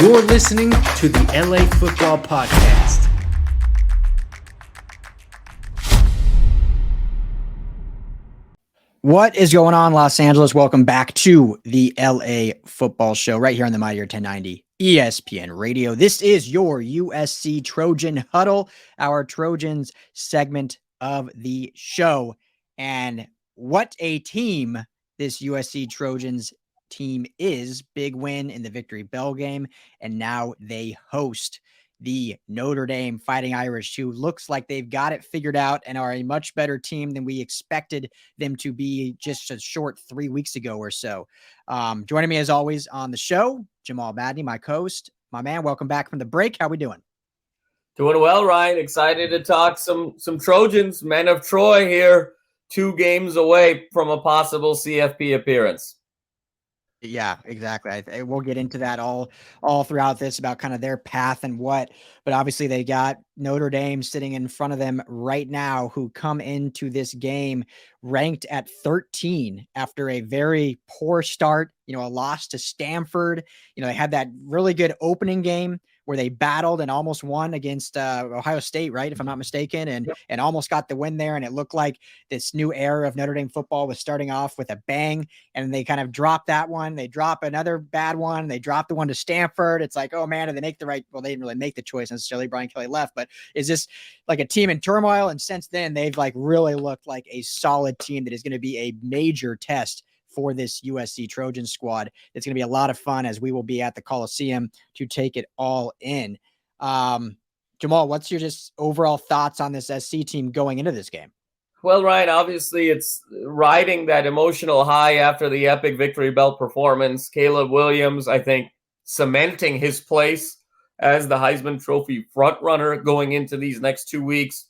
You're listening to the LA Football Podcast. What is going on, Los Angeles? Welcome back to the LA Football Show right here on the Mightier 1090 ESPN Radio. This is your USC Trojan Huddle, our Trojans segment of the show. And what a team this USC Trojans team is. Big win in the Victory Bell game, and now they host the Notre Dame Fighting Irish, who looks like they've got it figured out and are a much better team than we expected them to be just a short 3 weeks ago or so. Joining me as always on the show, Jamal Badney, my co-host. My man, welcome back from the break. How we doing? Doing well, Ryan. Excited to talk some Trojans, men of Troy here, 2 games away from a possible CFP appearance. Yeah, exactly. We'll get into that all throughout this about kind of their path and what, but obviously they got Notre Dame sitting in front of them right now, who come into this game ranked at 13 after a very poor start, a loss to Stanford. They had that really good opening game where they battled and almost won against Ohio State, right? If I'm not mistaken, and almost got the win there. And it looked like this new era of Notre Dame football was starting off with a bang, and they kind of dropped that one. They drop another bad one. They dropped the one to Stanford. It's like, oh man, did they make the right? Well, they didn't really make the choice necessarily. Brian Kelly left, but is this like a team in turmoil? And since then, they've like really looked like a solid team that is going to be a major test for this USC Trojan squad. It's going to be a lot of fun, as we will be at the Coliseum to take it all in. Jamal, what's your just overall thoughts on this SC team going into this game? Well, Ryan, obviously it's riding that emotional high after the epic Victory Bell performance. Caleb Williams, I think, cementing his place as the Heisman Trophy frontrunner going into these next 2 weeks.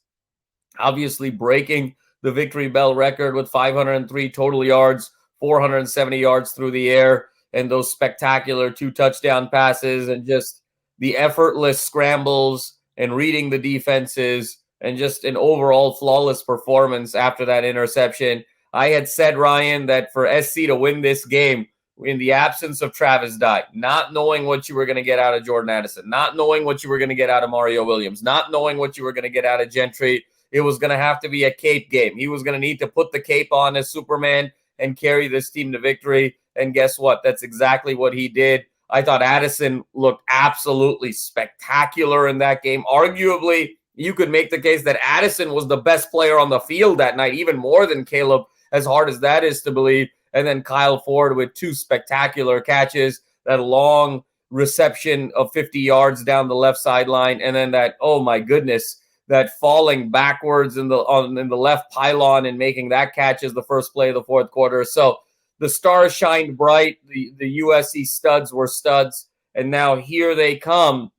Obviously breaking the Victory Bell record with 503 total yards, 470 yards through the air, and those spectacular 2 touchdown passes, and just the effortless scrambles and reading the defenses, and just an overall flawless performance after that interception. I had said, Ryan, that for SC to win this game in the absence of Travis Dye, not knowing what you were going to get out of Jordan Addison, not knowing what you were going to get out of Mario Williams, not knowing what you were going to get out of Gentry, it was going to have to be a cape game. He was going to need to put the cape on as Superman and carry this team to victory. And guess what? That's exactly what he did. I thought Addison looked absolutely spectacular in that game. Arguably, you could make the case that Addison was the best player on the field that night, even more than Caleb, as hard as that is to believe. And then Kyle Ford with 2 spectacular catches, that long reception of 50 yards down the left sideline, and then that, oh my goodness, that falling backwards in the left pylon and making that catch as the first play of the fourth quarter. So the stars shined bright. The USC studs were studs. And now here they come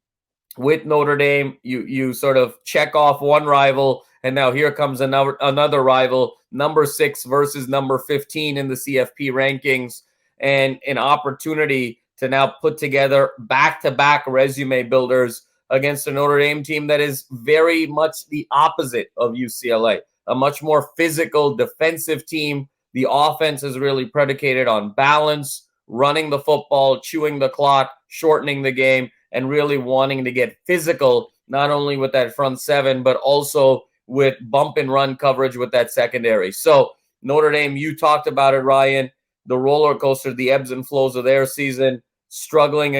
with Notre Dame. You sort of check off one rival, and now here comes another rival, number 6 versus number 15 in the CFP rankings, and an opportunity to now put together back-to-back resume builders against a Notre Dame team that is very much the opposite of UCLA, a much more physical defensive team. The offense is really predicated on balance, running the football, chewing the clock, shortening the game, and really wanting to get physical, not only with that front 7, but also with bump and run coverage with that secondary. So Notre Dame, you talked about it, Ryan, the roller coaster, the ebbs and flows of their season, struggling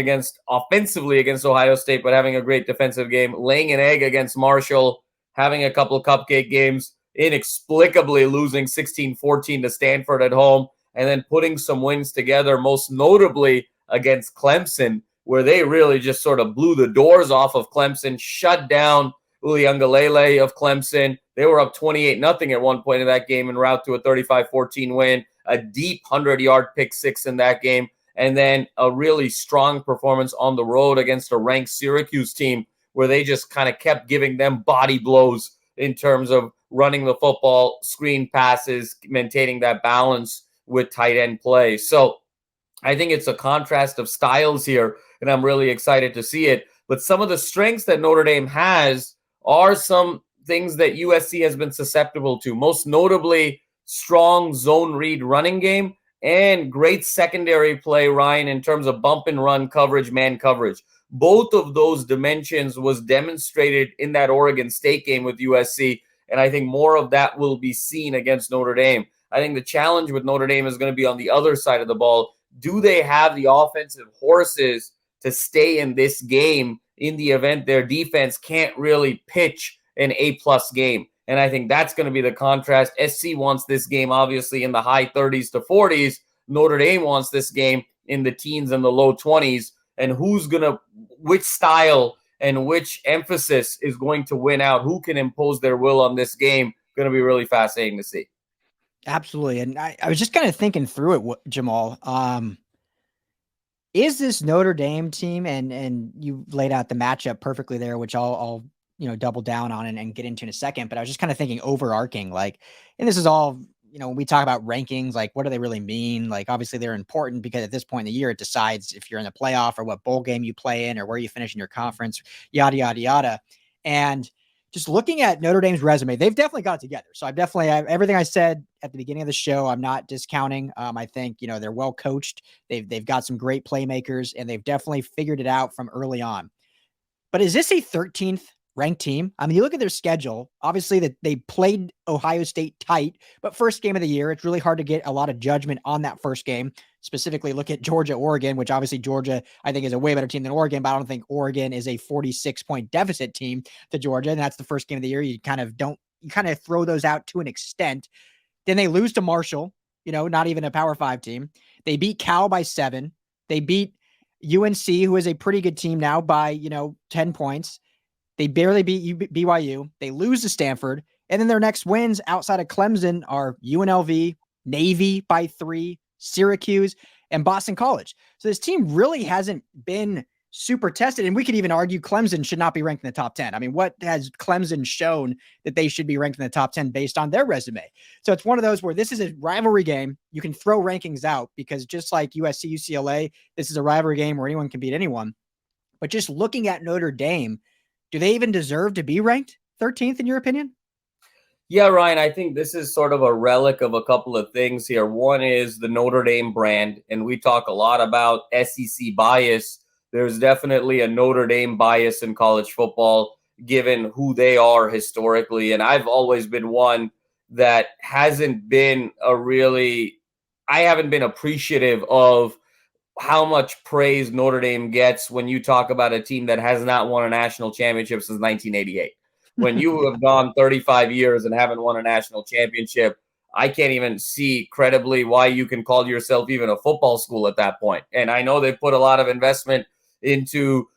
offensively against Ohio State, but having a great defensive game, laying an egg against Marshall, having a couple of cupcake games, inexplicably losing 16-14 to Stanford at home, and then putting some wins together, most notably against Clemson, where they really just sort of blew the doors off of Clemson, shut down Uliungalele of Clemson. They were up 28-0 at one point in that game en route to a 35-14 win, a deep 100-yard pick 6 in that game, and then a really strong performance on the road against a ranked Syracuse team where they just kind of kept giving them body blows in terms of running the football, screen passes, maintaining that balance with tight end play. So I think it's a contrast of styles here, and I'm really excited to see it. But some of the strengths that Notre Dame has are some things that USC has been susceptible to, most notably strong zone read running game and great secondary play, Ryan, in terms of bump and run coverage, man coverage. both of those dimensions was demonstrated in that Oregon State game with USC. And I think more of that will be seen against Notre Dame. I think the challenge with Notre Dame is going to be on the other side of the ball. Do they have the offensive horses to stay in this game in the event their defense can't really pitch an A-plus game? And I think that's going to be the contrast. SC wants this game, obviously, in the high 30s to 40s. Notre Dame wants this game in the teens and the low 20s. And which style and which emphasis is going to win out? Who can impose their will on this game? Going to be really fascinating to see. Absolutely. And I was just kind of thinking through it, Jamal. Is this Notre Dame team, and you laid out the matchup perfectly there, which I'll double down on and get into in a second, but I was just kind of thinking overarching, like, and this is all, when we talk about rankings, like, what do they really mean? Like, obviously they're important because at this point in the year, it decides if you're in the playoff or what bowl game you play in or where you finish in your conference, yada, yada, yada. And just looking at Notre Dame's resume, they've definitely got it together. So everything I said at the beginning of the show, I'm not discounting. I think, they're well coached. They've got some great playmakers, and they've definitely figured it out from early on. But is this a 13th ranked team? I mean, you look at their schedule, obviously that they played Ohio State tight, but first game of the year, it's really hard to get a lot of judgment on that first game. Specifically, look at Georgia, Oregon, which obviously Georgia, I think, is a way better team than Oregon, but I don't think Oregon is a 46-point deficit team to Georgia. And that's the first game of the year. You kind of throw those out to an extent. Then they lose to Marshall, not even a Power 5 team. They beat Cal by 7. They beat UNC, who is a pretty good team now, by, 10 points. They barely beat BYU. They lose to Stanford. And then their next wins outside of Clemson are UNLV, Navy by 3, Syracuse, and Boston College. So this team really hasn't been super tested. And we could even argue Clemson should not be ranked in the top 10. I mean, what has Clemson shown that they should be ranked in the top 10 based on their resume? So it's one of those where this is a rivalry game. You can throw rankings out because just like USC, UCLA, this is a rivalry game where anyone can beat anyone. But just looking at Notre Dame, do they even deserve to be ranked 13th in your opinion? Yeah, Ryan, I think this is sort of a relic of a couple of things here. One is the Notre Dame brand, and we talk a lot about SEC bias. There's definitely a Notre Dame bias in college football, given who they are historically. And I've always been one that I haven't been appreciative of how much praise Notre Dame gets when you talk about a team that has not won a national championship since 1988. When you have gone 35 years and haven't won a national championship, I can't even see credibly why you can call yourself even a football school at that point. And I know they've put a lot of investment into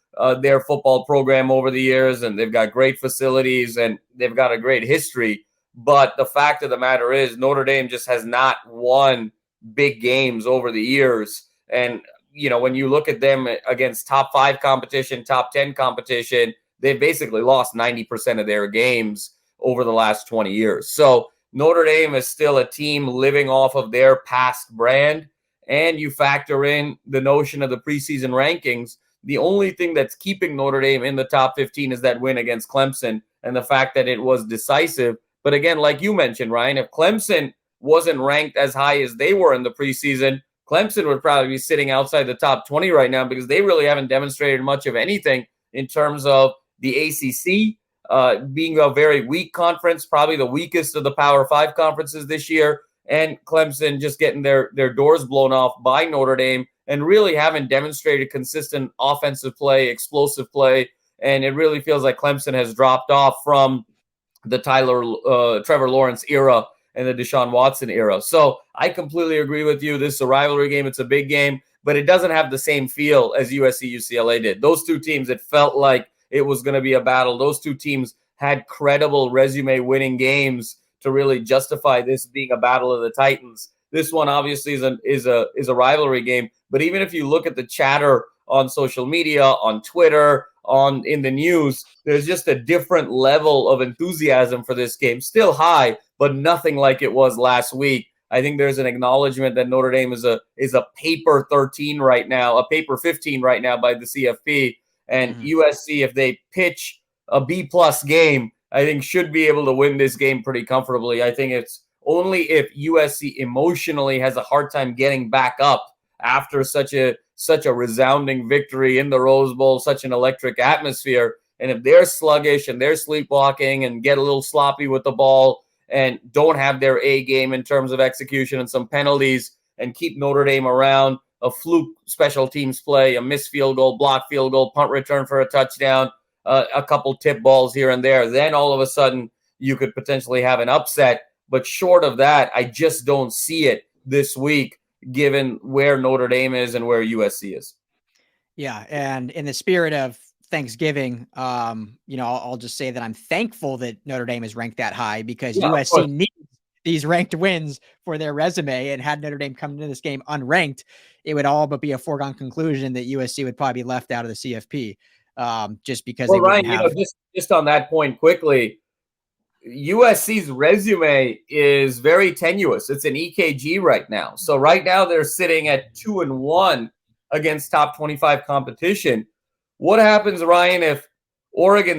their football program over the years, and they've got great facilities and they've got a great history. But the fact of the matter is Notre Dame just has not won big games over the years. And, when you look at them against top 5 competition, top 10 competition, they've basically lost 90% of their games over the last 20 years. So Notre Dame is still a team living off of their past brand. And you factor in the notion of the preseason rankings. The only thing that's keeping Notre Dame in the top 15 is that win against Clemson and the fact that it was decisive. But again, like you mentioned, Ryan, if Clemson wasn't ranked as high as they were in the preseason, Clemson would probably be sitting outside the top 20 right now because they really haven't demonstrated much of anything in terms of the ACC being a very weak conference, probably the weakest of the Power 5 conferences this year, and Clemson just getting their doors blown off by Notre Dame and really haven't demonstrated consistent offensive play, explosive play, and it really feels like Clemson has dropped off from the Trevor Lawrence era and the Deshaun Watson era. So I completely agree with you. This is a rivalry game. It's a big game, but it doesn't have the same feel as USC UCLA did. Those two teams, it felt like it was going to be a battle. Those two teams had credible resume winning games to really justify this being a battle of the Titans. This one obviously is a rivalry game, but even if you look at the chatter on social media, on Twitter, in the news, there's just a different level of enthusiasm for this game. Still high, but nothing like it was last week. I think there's an acknowledgement that Notre Dame is a paper 13 right now, a paper 15 right now by the CFP. And USC, if they pitch a B-plus game, I think should be able to win this game pretty comfortably. I think it's only if USC emotionally has a hard time getting back up after such a such a resounding victory in the Rose Bowl, such an electric atmosphere. And if they're sluggish and they're sleepwalking and get a little sloppy with the ball and don't have their A game in terms of execution and some penalties and keep Notre Dame around, a fluke special teams play, a missed field goal, blocked field goal, punt return for a touchdown, a couple tip balls here and there, then all of a sudden you could potentially have an upset. But short of that, I just don't see it this week, given where Notre Dame is and where USC is. Yeah, and in the spirit of Thanksgiving, I'll just say that I'm thankful that Notre Dame is ranked that high, because USC needs these ranked wins for their resume. And had Notre Dame come into this game unranked, it would all but be a foregone conclusion that USC would probably be left out of the CFP, just because they wouldn't have. Just on that point quickly, USC's resume is very tenuous. It's an EKG right now. So right now they're sitting at 2-1 against top 25 competition. What happens, Ryan, if Oregon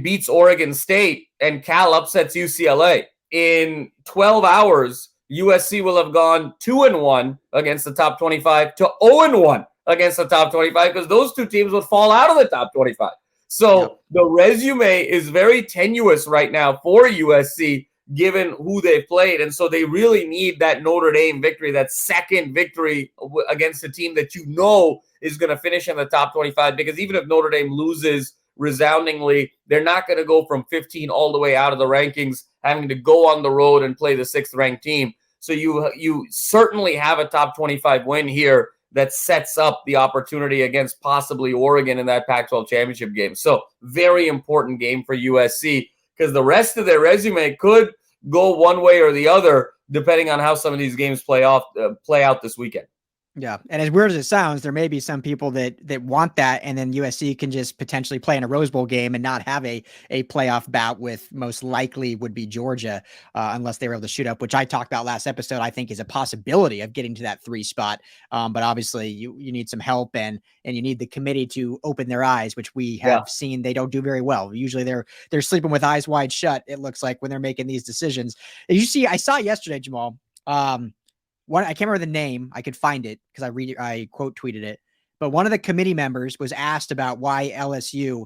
beats Oregon State and Cal upsets UCLA? In 12 hours, USC will have gone 2-1 against the top 25 to 0-1 against the top 25, because those two teams would fall out of the top 25. So the resume is very tenuous right now for USC, given who they've played. And so they really need that Notre Dame victory, that second victory against a team that you know is going to finish in the top 25. Because even if Notre Dame loses resoundingly, they're not going to go from 15 all the way out of the rankings, having to go on the road and play the 6th ranked team. So you certainly have a top 25 win here that sets up the opportunity against possibly Oregon in that Pac-12 championship game. So very important game for USC, because the rest of their resume could go one way or the other, depending on how some of these games play out this weekend. Yeah. And as weird as it sounds, there may be some people that want that, and then USC can just potentially play in a Rose Bowl game and not have a playoff bout with most likely would be Georgia, unless they were able to shoot up, which I talked about last episode, I think is a possibility of getting to that 3 spot. But obviously you need some help, and you need the committee to open their eyes, which we have seen they don't do very well. Usually they're sleeping with eyes wide shut, it looks like, when they're making these decisions. I saw yesterday, Jamal, I can't remember the name. I could find it because I quote tweeted it. But one of the committee members was asked about why LSU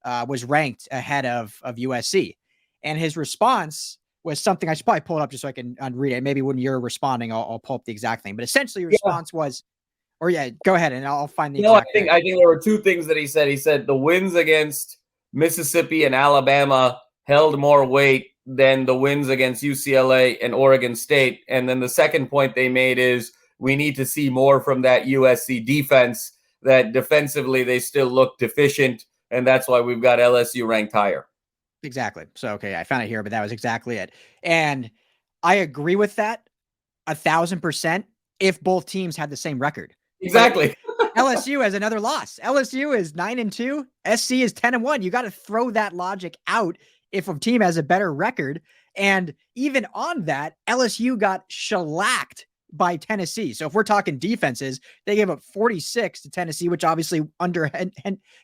was ranked ahead of USC, and his response was something I should probably pull it up just so I can read it. Maybe when you're responding, I'll pull up the exact thing. But essentially, your response was, go ahead and I'll find the. I think there were 2 things that he said. He said the wins against Mississippi and Alabama held more weight than the wins against UCLA and Oregon State. And then the second point they made is we need to see more from that USC defense, that defensively they still look deficient, and that's why we've got LSU ranked higher. Exactly. So, okay, I found it here, but that was exactly it. And I agree with that 1,000% if both teams had the same record. Exactly. LSU has another loss. LSU is 9-2. SC is 10-1. You got to throw that logic out if a team has a better record. And even on that, LSU got shellacked by Tennessee. So if we're talking defenses, they gave up 46 to Tennessee, which obviously under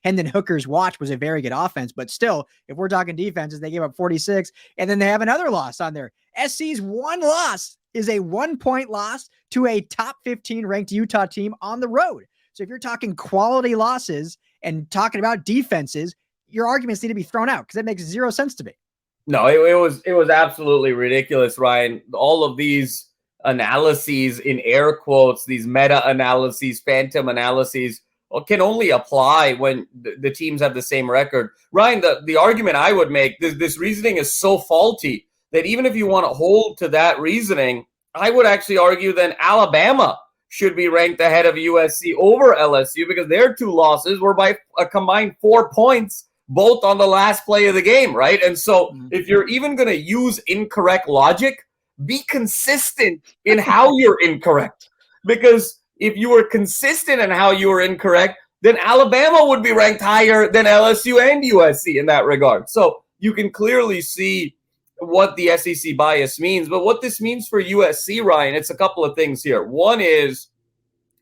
Hendon Hooker's watch was a very good offense. But still, if we're talking defenses, they gave up 46. And then they have another loss on there. SC's one loss is a 1-point loss to a top 15 ranked Utah team on the road. So if you're talking quality losses and talking about defenses, your arguments need to be thrown out, because it makes 0 sense to me. No, it was absolutely ridiculous, Ryan. All of these analyses in air quotes, these meta analyses, phantom analyses, can only apply when the teams have the same record. Ryan, the argument I would make, this reasoning is so faulty that even if you want to hold to that reasoning, I would actually argue then Alabama should be ranked ahead of USC over LSU, because their 2 losses were by a combined 4 points, both on the last play of the game, right? And so if you're even going to use incorrect logic, be consistent in how you're incorrect. Because if you were consistent in how you were incorrect, then Alabama would be ranked higher than LSU and USC in that regard. So you can clearly see what the SEC bias means. But what this means for USC, Ryan, it's a couple of things here. One is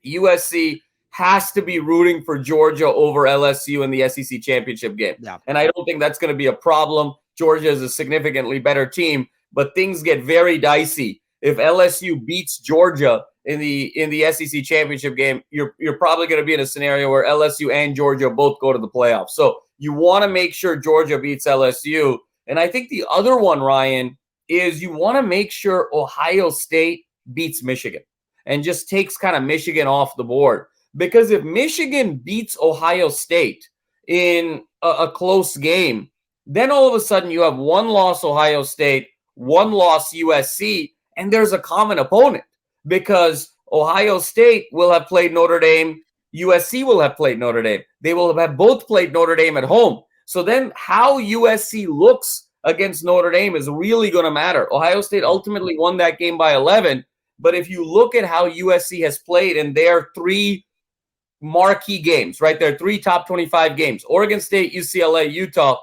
USC has to be rooting for Georgia over LSU in the SEC championship game. Yeah. And I don't think that's going to be a problem. Georgia is a significantly better team, but things get very dicey if LSU beats Georgia in the SEC championship game, you're probably going to be in a scenario where LSU and Georgia both go to the playoffs. So you want to make sure Georgia beats LSU. And I think the other one, Ryan, is you want to make sure Ohio State beats Michigan and just takes kind of Michigan off the board. Because if Michigan beats Ohio State in a close game, then all of a sudden you have one loss Ohio State, one loss USC, and there's a common opponent because Ohio State will have played Notre Dame, USC will have played Notre Dame. They will have both played Notre Dame at home. So then how USC looks against Notre Dame is really going to matter. Ohio State ultimately won that game by 11, but if you look at how USC has played in their three marquee games, right? Their three top 25 games, Oregon State, UCLA, Utah,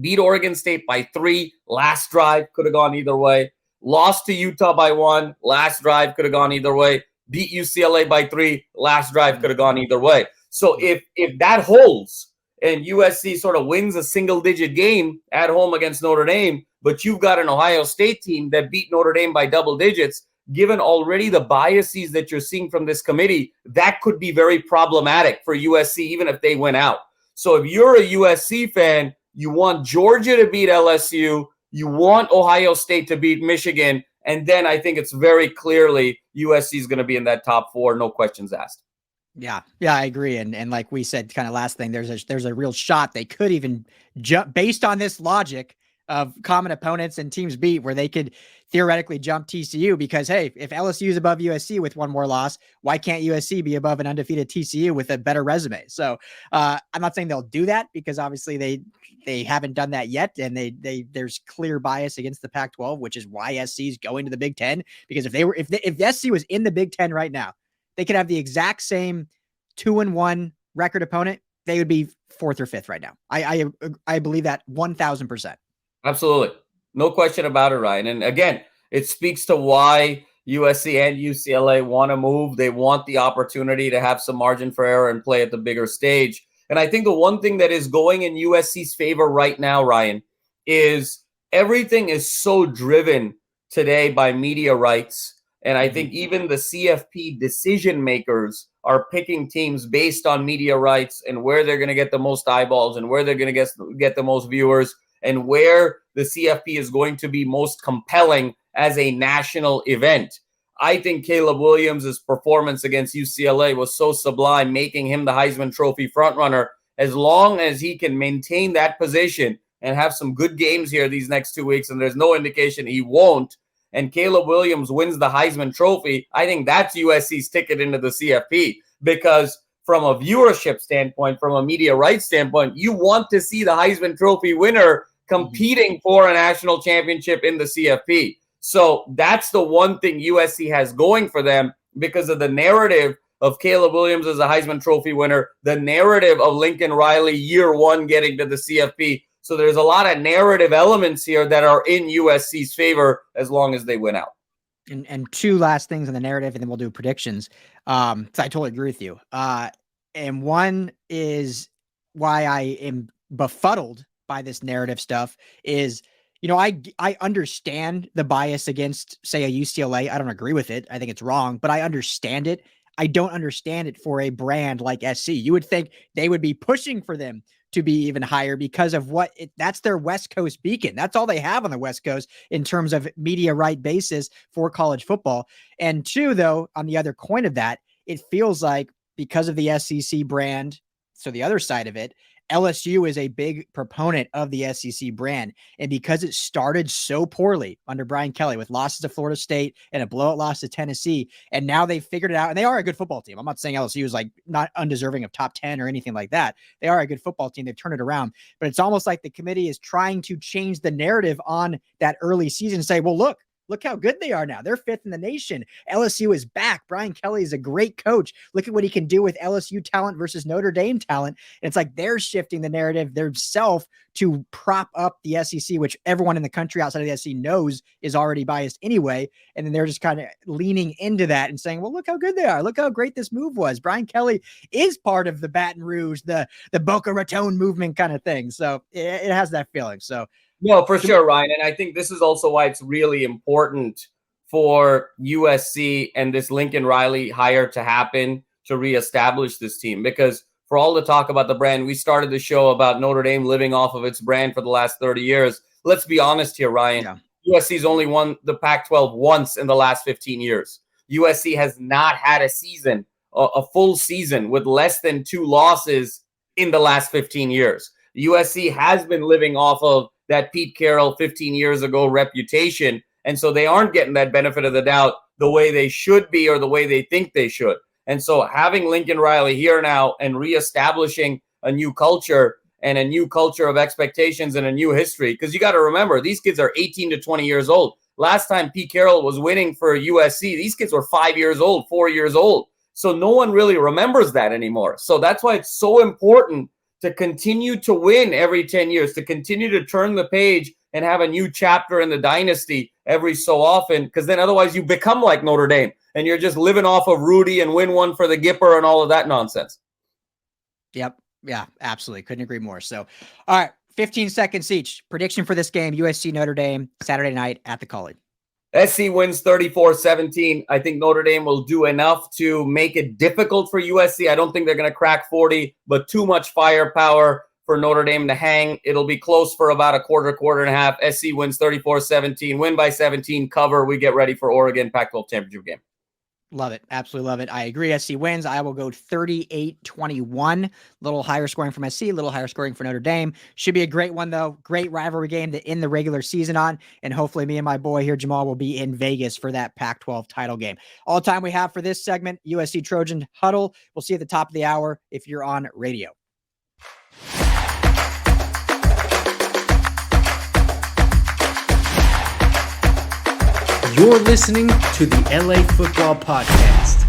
beat Oregon State by 3. Last drive could have gone either way. Lost to Utah by 1. Last drive could have gone either way. Beat UCLA by 3. Last drive could have gone either way. So if that holds and USC sort of wins a single-digit game at home against Notre Dame, but you've got an Ohio State team that beat Notre Dame by double digits, given already the biases that you're seeing from this committee, that could be very problematic for USC, even if they win out. So if you're a USC fan, you want Georgia to beat LSU, you want Ohio State to beat Michigan, and then I think it's very clearly USC is going to be in that top 4, no questions asked. Yeah, I agree. And like we said, kind of last thing, there's a real shot they could even jump based on this logic of common opponents and teams beat where they could theoretically jump TCU because, hey, if LSU is above USC with one more loss, why can't USC be above an undefeated TCU with a better resume? So I'm not saying they'll do that because obviously they haven't done that yet. And there's clear bias against the Pac-12, which is why SC is going to the Big Ten, because if SC was in the Big Ten right now, they could have the exact same 2-1 record opponent. They would be 4th or 5th right now. I believe that 1,000%. Absolutely. No question about it, Ryan. And again, it speaks to why USC and UCLA want to move. They want the opportunity to have some margin for error and play at the bigger stage. And I think the one thing that is going in USC's favor right now, Ryan, is everything is so driven today by media rights. And I think even the CFP decision makers are picking teams based on media rights and where they're going to get the most eyeballs and where they're going to get the most viewers and where the CFP is going to be most compelling as a national event. I think Caleb Williams' performance against UCLA was so sublime, making him the Heisman Trophy frontrunner. As long as he can maintain that position and have some good games here these next 2 weeks, and there's no indication he won't, and Caleb Williams wins the Heisman Trophy, I think that's USC's ticket into the CFP. Because from a viewership standpoint, from a media rights standpoint, you want to see the Heisman Trophy winner competing for a national championship in the CFP. So that's the one thing USC has going for them because of the narrative of Caleb Williams as a Heisman Trophy winner, the narrative of Lincoln Riley year 1 getting to the CFP. So there's a lot of narrative elements here that are in USC's favor as long as they win out. And 2 last things on the narrative, and then we'll do predictions. So I totally agree with you. And one is why I am befuddled by this narrative stuff is, I understand the bias against, say, a UCLA. I don't agree with it. I think it's wrong, but I understand it. I don't understand it for a brand like SC. You would think they would be pushing for them to be even higher because of that's their West Coast beacon. That's all they have on the West Coast in terms of media right basis for college football. And 2, though, on the other coin of that, it feels like because of the SEC brand, so the other side of it, LSU is a big proponent of the SEC brand. And because it started so poorly under Brian Kelly with losses to Florida State and a blowout loss to Tennessee, and now they figured it out, and they are a good football team. I'm not saying LSU is like not undeserving of top 10 or anything like that. They are a good football team. They've turned it around, but it's almost like the committee is trying to change the narrative on that early season and say, well, look how good they are now. They're 5th in the nation. LSU is back. Brian Kelly is a great coach. Look at what he can do with LSU talent versus Notre Dame talent. And it's like they're shifting the narrative themselves to prop up the SEC, which everyone in the country outside of the SEC knows is already biased anyway. And then they're just kind of leaning into that and saying, well, look how good they are. Look how great this move was. Brian Kelly is part of the Baton Rouge, the Boca Raton movement kind of thing. So it has that feeling. So no, for sure, Ryan. And I think this is also why it's really important for USC and this Lincoln Riley hire to happen to reestablish this team. Because for all the talk about the brand, we started the show about Notre Dame living off of its brand for the last 30 years. Let's be honest here, Ryan. Yeah. USC's only won the Pac-12 once in the last 15 years. USC has not had a season, a full season with less than 2 losses in the last 15 years. USC has been living off of that Pete Carroll 15 years ago reputation. And so they aren't getting that benefit of the doubt the way they should be or the way they think they should. And so having Lincoln Riley here now and reestablishing a new culture and a new culture of expectations and a new history, because you got to remember, these kids are 18 to 20 years old. Last time Pete Carroll was winning for USC, these kids were 5 years old, 4 years old. So no one really remembers that anymore. So that's why it's so important to continue to win every 10 years, to continue to turn the page and have a new chapter in the dynasty every so often, because then otherwise you become like Notre Dame and you're just living off of Rudy and win one for the Gipper and all of that nonsense. Yep. Yeah, absolutely. Couldn't agree more. So, all right, 15 seconds each. Prediction for this game, USC Notre Dame, Saturday night at the Coliseum. SC wins 34-17. I think Notre Dame will do enough to make it difficult for USC. I don't think they're going to crack 40, but too much firepower for Notre Dame to hang. It'll be close for about a quarter and a half. SC wins 34-17, win by 17, cover. We get ready for Oregon Pac-12 championship game. Love it. Absolutely love it. I agree. SC wins. I will go 38-21. A little higher scoring from SC, a little higher scoring for Notre Dame. Should be a great one, though. Great rivalry game to end the regular season on. And hopefully me and my boy here, Jamal, will be in Vegas for that Pac-12 title game. All time we have for this segment, USC Trojan Huddle. We'll see you at the top of the hour if you're on radio. You're listening to the LA Football Podcast.